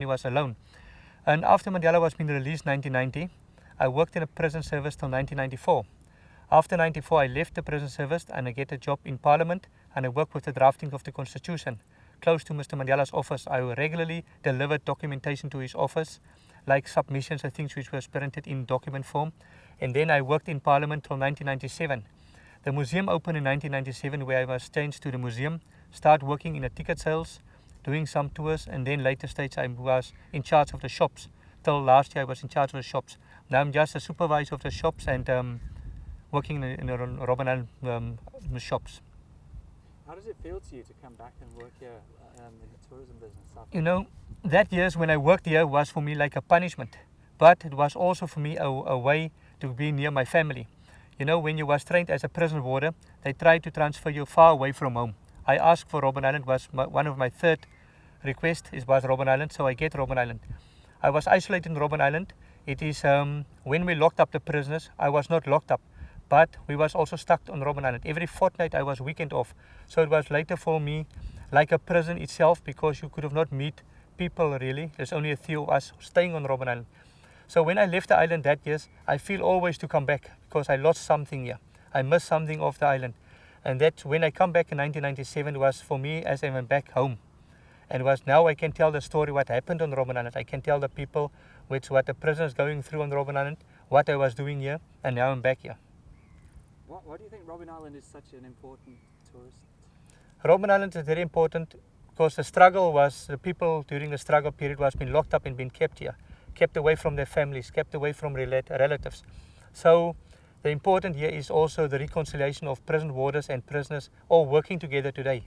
He was alone. And after Mandela was being released in 1990, I worked in a prison service till 1994. After 94, I left the prison service and I get a job in Parliament and I worked with the drafting of the Constitution. Close to Mr. Mandela's office, I regularly delivered documentation to his office, like submissions and things which were printed in document form. And then I worked in Parliament till 1997. The museum opened in 1997 where I was changed to the museum, start working in the ticket sales, doing some tours, and then later stage I was in charge of the shops. Till last year I was in charge of the shops. Now I'm just a supervisor of the shops and working in the Robben Island shops. How does it feel to you to come back and work here in the tourism business? You know, that years when I worked here was for me like a punishment, but it was also for me a way to be near my family. You know, when you was trained as a prison warder, they tried to transfer you far away from home. I asked for Robben Island, was one of my third requests was Robben Island, so I get Robben Island. I was isolated in Robben Island. It is when we locked up the prisoners, I was not locked up, but we was also stuck on Robben Island. Every fortnight I was weekend off, so it was later for me like a prison itself because you could have not meet people really. There's only a few of us staying on Robben Island. So when I left the island that year, I feel always to come back because I lost something here. I missed something of the island. And that when I come back in 1997 was for me as I went back home. And was now I can tell the story what happened on Robben Island. I can tell the people what the prisoners going through on Robben Island, what I was doing here, and now I'm back here. Why do you think Robben Island is such an important tourist? Robben Island is very important because the struggle was, the people during the struggle period was been locked up and been kept here, kept away from their families, kept away from relatives. So the important here is also the reconciliation of prison warders and prisoners all working together today,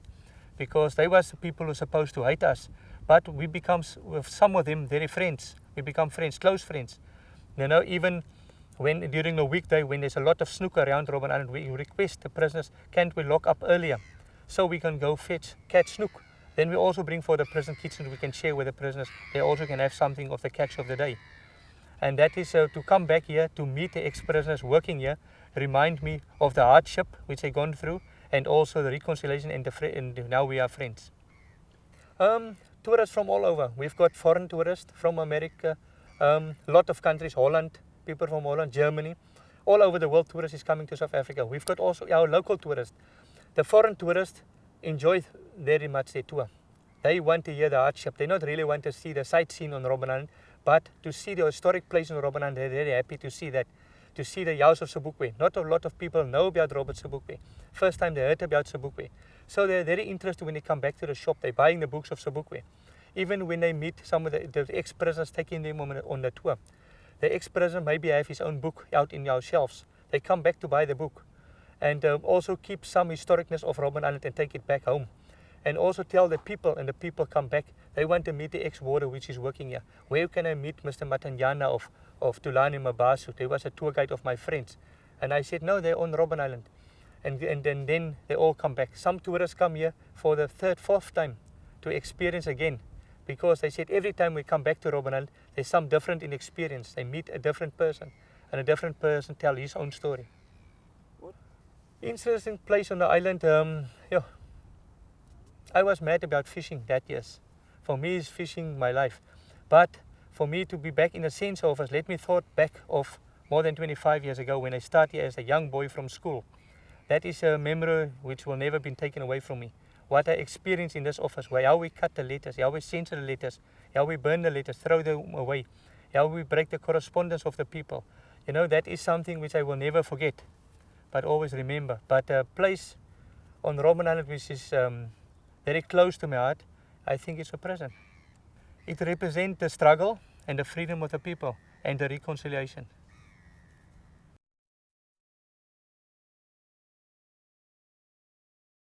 because they was the people who were supposed to hate us, but we become with some of them very friends. We become friends, close friends. You know, even when during the weekday when there's a lot of snook around Robben Island, we request the prisoners, can't we lock up earlier so we can go catch snook. Then we also bring for the prison kitchen, we can share with the prisoners. They also can have something of the catch of the day. And that is to come back here to meet the ex-prisoners working here, remind me of the hardship which they gone through, and also the reconciliation and now we are friends. Tourists from all over. We've got foreign tourists from America, a lot of countries, Holland, people from Holland, Germany, all over the world tourists is coming to South Africa. We've got also our local tourists. The foreign tourists enjoy very much their tour. They want to hear the hardship. They not really want to see the sightseeing on Robben Island, but to see the historic place on Robben Island. They're very happy to see that, to see the house of Sobukwe. Not a lot of people know about Robert Sobukwe. First time they heard about Sobukwe. So they're very interested when they come back to the shop. They're buying the books of Sobukwe. Even when they meet some of the ex-prisoners taking them on the tour. The ex-prisoner maybe have his own book out in our shelves. They come back to buy the book. And also keep some historicness of Robben Island and take it back home. And also tell the people, and the people come back, they want to meet the ex-warder which is working here. Where can I meet Mr. Matanyana of Tulani Mabasu? He was a tour guide of my friends. And I said, no, they're on Robben Island. And then they all come back. Some tourists come here for the third, fourth time to experience again. Because they said every time we come back to Robben Island, there's some different in experience. They meet a different person, and a different person tell his own story. What? Interesting place on the island. I was mad about fishing that years. For me, is fishing my life. But for me to be back in a sense of us, let me thought back of more than 25 years ago when I started here as a young boy from school. That is a memory which will never be taken away from me. What I experienced in this office, how we cut the letters, how we censor the letters, how we burn the letters, throw them away, how we break the correspondence of the people. You know, that is something which I will never forget, but always remember. But a place on Robben Island which is very close to my heart, I think it's a prison. It represents the struggle and the freedom of the people and the reconciliation.